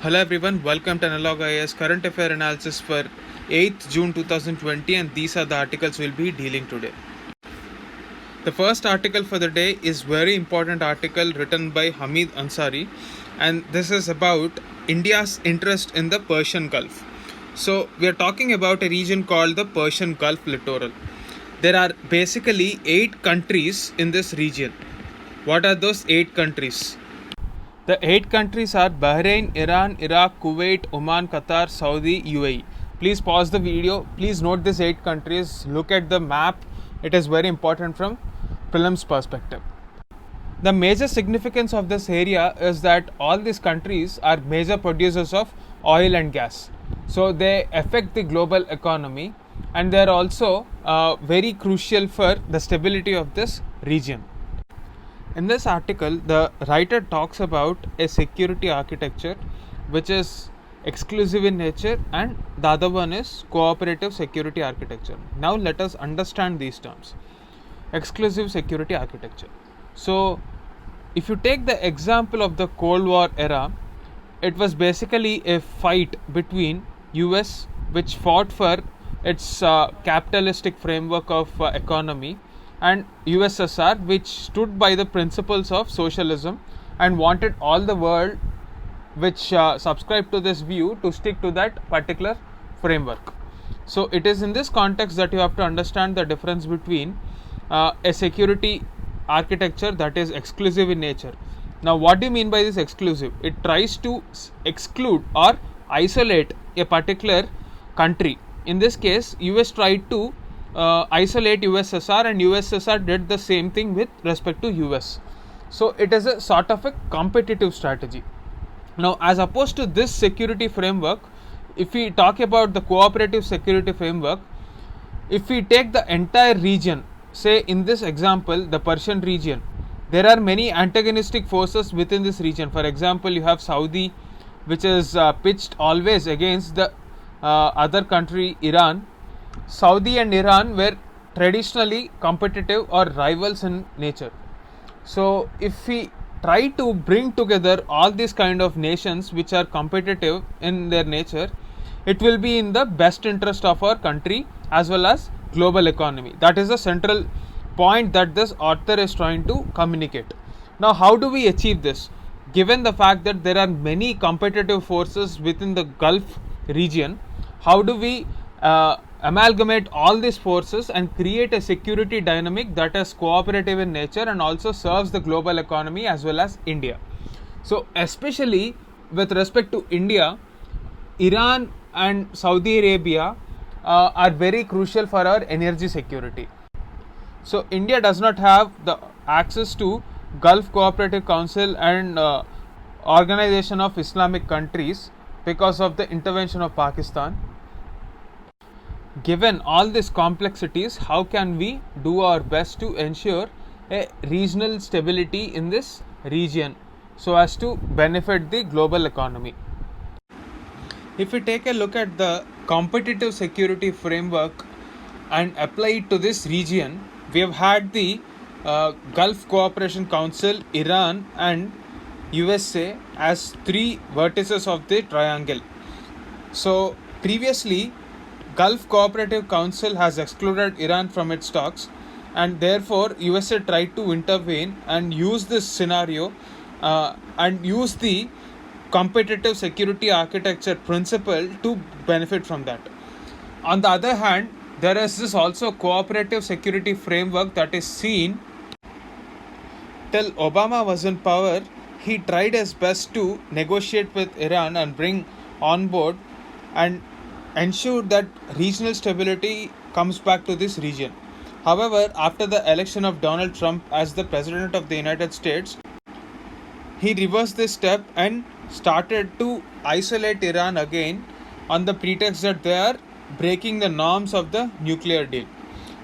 Hello everyone, welcome to Analog IAS current affair analysis for 8th June 2020, and these are the articles we'll be dealing today. The first article for the day is very important article written by Hamid Ansari, and this is about India's interest in the Persian Gulf. So we are talking about a region called the Persian Gulf littoral. There are basically 8 countries in this region. What are those 8 countries? The 8 countries are Bahrain, Iran, Iraq, Kuwait, Oman, Qatar, Saudi, UAE. Please pause the video. Please note these 8 countries. Look at the map. It is very important from prelims perspective. The major significance of this area is that all these countries are major producers of oil and gas. So they affect the global economy, and they are also very crucial for the stability of this region. In this article, the writer talks about a security architecture which is exclusive in nature, and the other one is cooperative security architecture. Now let us understand these terms. Exclusive security architecture. So if you take the example of the Cold War era, it was basically a fight between US, which fought for its capitalistic framework of economy, and USSR, which stood by the principles of socialism and wanted all the world which subscribed to this view to stick to that particular framework. So it is in this context that you have to understand the difference between a security architecture that is exclusive in nature. Now what do you mean by this exclusive? It tries to exclude or isolate a particular country. In this case, US tried to isolate USSR, and USSR did the same thing with respect to US. So it is a sort of a competitive strategy. Now, as opposed to this security framework, if we talk about the cooperative security framework, if we take the entire region, say in this example the Persian region, there are many antagonistic forces within this region. For example, you have Saudi, which is pitched always against the other country, Iran. Saudi and Iran were traditionally competitive or rivals in nature. So if we try to bring together all these kind of nations which are competitive in their nature, it will be in the best interest of our country as well as global economy. That is the central point that this author is trying to communicate. Now how do we achieve this? Given the fact that there are many competitive forces within the Gulf region, how do we amalgamate all these forces and create a security dynamic that is cooperative in nature and also serves the global economy as well as India? So especially with respect to India, Iran and Saudi Arabia are very crucial for our energy security. So India does not have the access to Gulf Cooperative Council and Organization of Islamic Countries because of the intervention of Pakistan. Given all these complexities, how can we do our best to ensure a regional stability in this region so as to benefit the global economy? If we take a look at the competitive security framework and apply it to this region, we have had the Gulf Cooperation Council, Iran and USA as 3 vertices of the triangle. So previously, Gulf Cooperative Council has excluded Iran from its talks, and therefore USA tried to intervene and use this scenario and use the competitive security architecture principle to benefit from that. On the other hand, there is this also cooperative security framework that is seen. Till Obama was in power, he tried his best to negotiate with Iran and bring on board and ensure that regional stability comes back to this region. However, after the election of Donald Trump as the President of the United States, he reversed this step and started to isolate Iran again on the pretext that they are breaking the norms of the nuclear deal.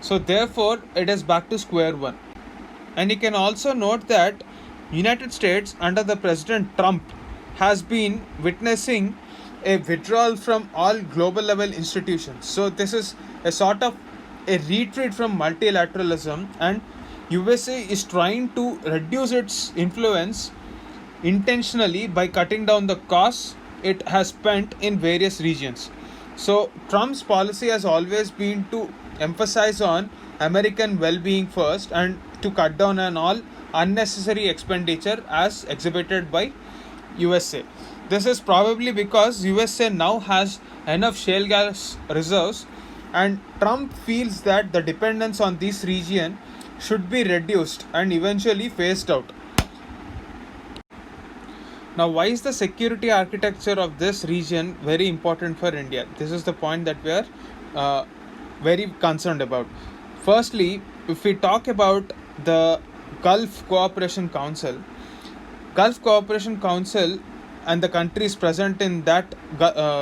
So therefore, it is back to square one. And you can also note that United States under the President Trump has been witnessing a withdrawal from all global level institutions. So this is a sort of a retreat from multilateralism, and USA is trying to reduce its influence intentionally by cutting down the costs it has spent in various regions. So Trump's policy has always been to emphasize on American well-being first and to cut down on all unnecessary expenditure as exhibited by USA. This is probably because USA now has enough shale gas reserves, and Trump feels that the dependence on this region should be reduced and eventually phased out. Now, why is the security architecture of this region very important for India? This is the point that we are very concerned about. Firstly, if we talk about the Gulf Cooperation Council, Gulf Cooperation Council and the countries present in that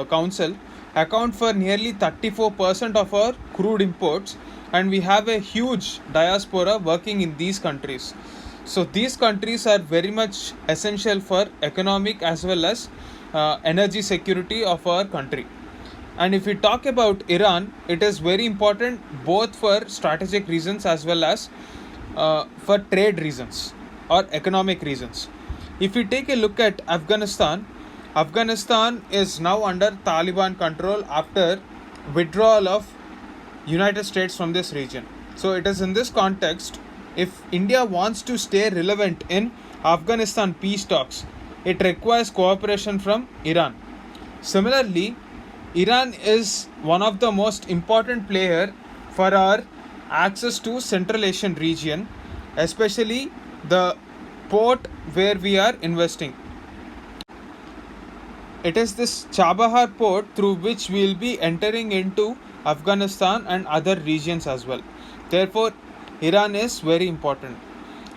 council account for nearly 34% of our crude imports, and we have a huge diaspora working in these countries. So these countries are very much essential for economic as well as energy security of our country. And if we talk about Iran, it is very important both for strategic reasons as well as for trade reasons or economic reasons. If we take a look at Afghanistan, Afghanistan is now under Taliban control after withdrawal of United States from this region. So it is in this context, if India wants to stay relevant in Afghanistan peace talks, it requires cooperation from Iran. Similarly, Iran is one of the most important player for our access to Central Asian region, especially the port where we are investing. It is this Chabahar port through which we will be entering into Afghanistan and other regions as well. Therefore, Iran is very important.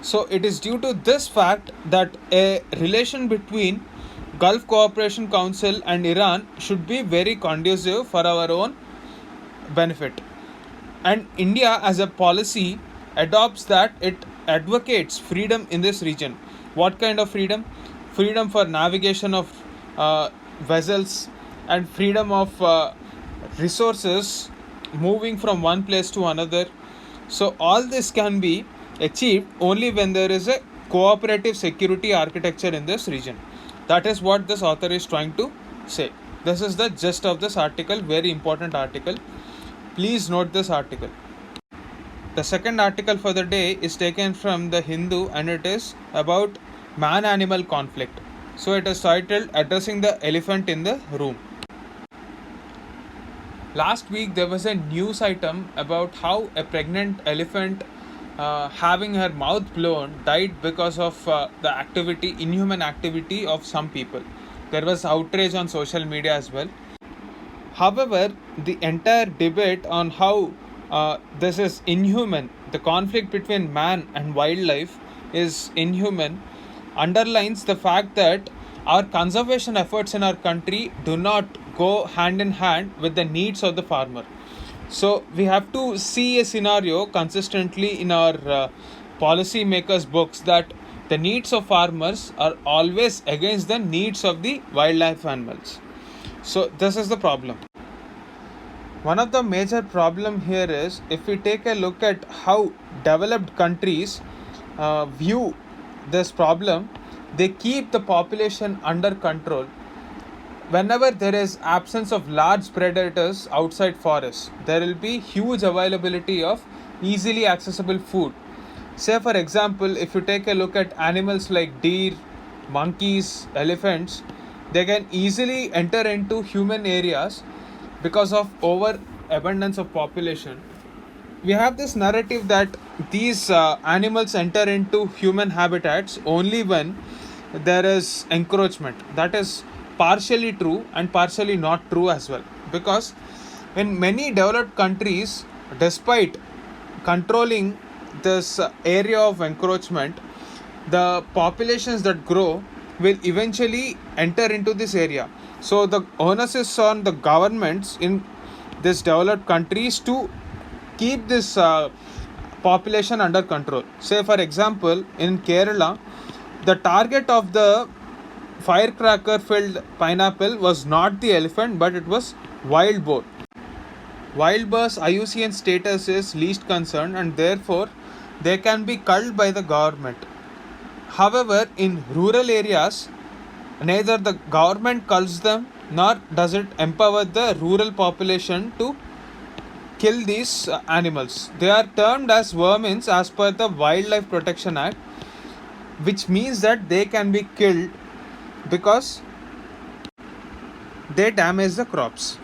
So it is due to this fact that a relation between Gulf Cooperation Council and Iran should be very conducive for our own benefit. And India as a policy adopts that it advocates freedom in this region. What kind of freedom? Freedom for navigation of vessels and freedom of resources moving from one place to another. So all this can be achieved only when there is a cooperative security architecture in this region. That is what this author is trying to say. This is the gist of this article, very important article. Please note this article. The second article for the day is taken from the Hindu and it is about man-animal conflict. So it is titled Addressing the Elephant in the Room. Last week there was a news item about how a pregnant elephant having her mouth blown died because of the inhuman activity of some people. There was outrage on social media as well. However, the entire debate on how this is inhuman, the conflict between man and wildlife is inhuman, underlines the fact that our conservation efforts in our country do not go hand in hand with the needs of the farmer. So we have to see a scenario consistently in our policy makers' books that the needs of farmers are always against the needs of the wildlife animals. So this is the problem. One of the major problem here is if we take a look at how developed countries view this problem, they keep the population under control. Whenever there is absence of large predators outside forests, there will be huge availability of easily accessible food. Say for example, if you take a look at animals like deer, monkeys, elephants, they can easily enter into human areas because of overabundance of population. We have this narrative that these animals enter into human habitats only when there is encroachment. That is partially true and partially not true as well, because in many developed countries, despite controlling this area of encroachment, the populations that grow will eventually enter into this area. So the onus is on the governments in this developed countries to keep this population under control. Say for example, in Kerala, the target of the firecracker filled pineapple was not the elephant, but it was wild boar. Wild boar's IUCN status is least concern and therefore they can be culled by the government. However, in rural areas, neither the government culls them nor does it empower the rural population to kill these animals. They are termed as vermins as per the Wildlife Protection Act, which means that they can be killed because they damage the crops.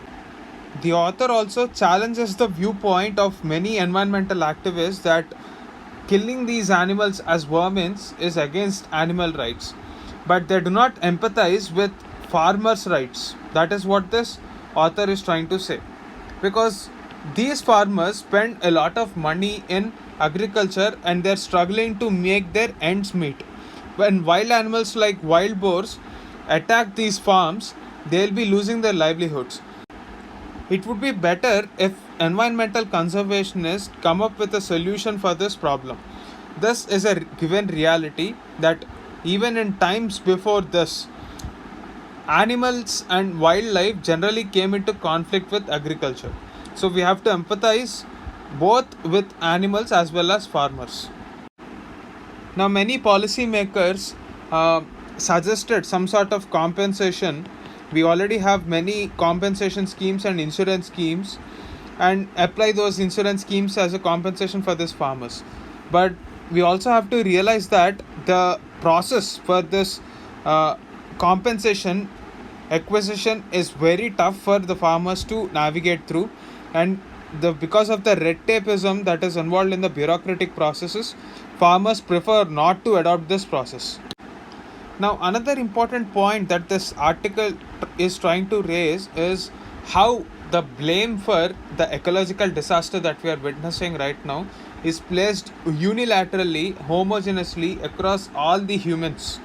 The author also challenges the viewpoint of many environmental activists that killing these animals as vermins is against animal rights, but they do not empathize with farmers' rights. That is what this author is trying to say. Because these farmers spend a lot of money in agriculture and they're struggling to make their ends meet. When wild animals like wild boars attack these farms, they'll be losing their livelihoods. It would be better if environmental conservationists come up with a solution for this problem. This is a given reality that even in times before this, animals and wildlife generally came into conflict with agriculture. So we have to empathize both with animals as well as farmers. Now, many policymakers suggested some sort of compensation. We already have many compensation schemes and insurance schemes, and apply those insurance schemes as a compensation for these farmers. But we also have to realize that the process for this compensation acquisition is very tough for the farmers to navigate through, and because of the red tapeism that is involved in the bureaucratic processes, farmers prefer not to adopt this process. Now, another important point that this article is trying to raise is how the blame for the ecological disaster that we are witnessing right now is placed unilaterally, homogeneously across all the humans.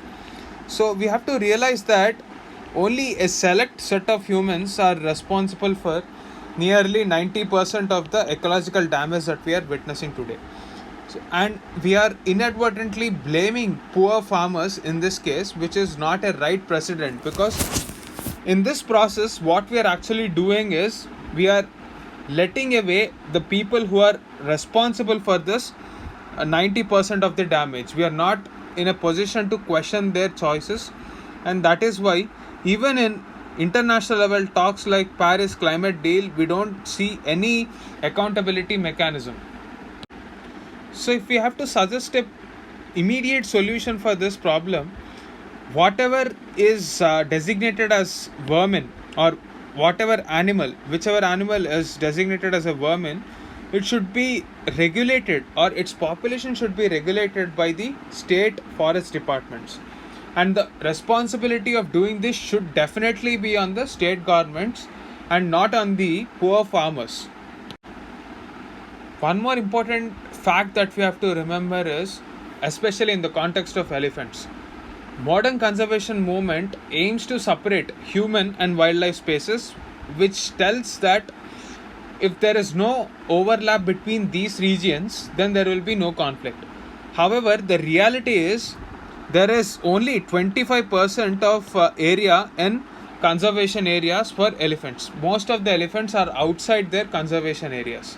So we have to realize that only a select set of humans are responsible for nearly 90% of the ecological damage that we are witnessing today. And we are inadvertently blaming poor farmers in this case, which is not a right precedent, because in this process what we are actually doing is we are letting away the people who are responsible for this 90% of the damage. We are not in a position to question their choices, and that is why even in international level talks like Paris climate deal, we don't see any accountability mechanism. So if we have to suggest a immediate solution for this problem, whatever is designated as vermin, or whichever animal is designated as a vermin, it should be regulated, or its population should be regulated by the state forest departments. And the responsibility of doing this should definitely be on the state governments and not on the poor farmers. One more important fact that we have to remember is, especially in the context of elephants, modern conservation movement aims to separate human and wildlife spaces, which tells that if there is no overlap between these regions, then there will be no conflict. However, the reality is there is only 25% of area in conservation areas for elephants. Most of the elephants are outside their conservation areas.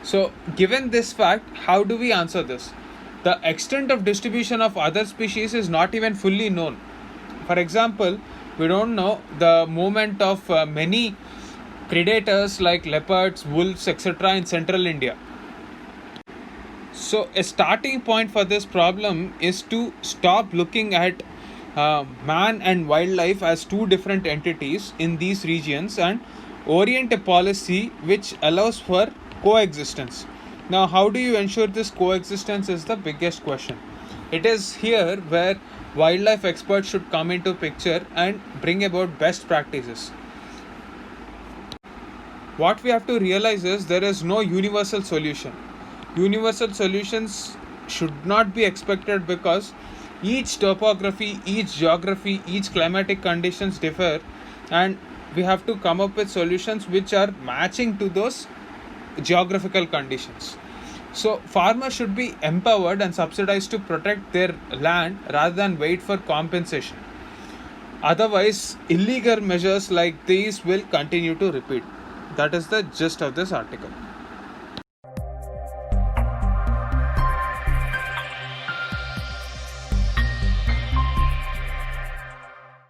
So, given this fact, how do we answer this? The extent of distribution of other species is not even fully known. For example, we don't know the movement of many predators like leopards, wolves, etc. in central India. So, a starting point for this problem is to stop looking at man and wildlife as two different entities in these regions and orient a policy which allows for coexistence. Now, how do you ensure this coexistence is the biggest question. It is here where wildlife experts should come into picture and bring about best practices. What we have to realize is there is no universal solution. Universal solutions should not be expected because each topography, each geography, each climatic conditions differ, and we have to come up with solutions which are matching to those geographical conditions. So farmers should be empowered and subsidized to protect their land rather than wait for compensation. Otherwise, illegal measures like these will continue to repeat. That is the gist of this article.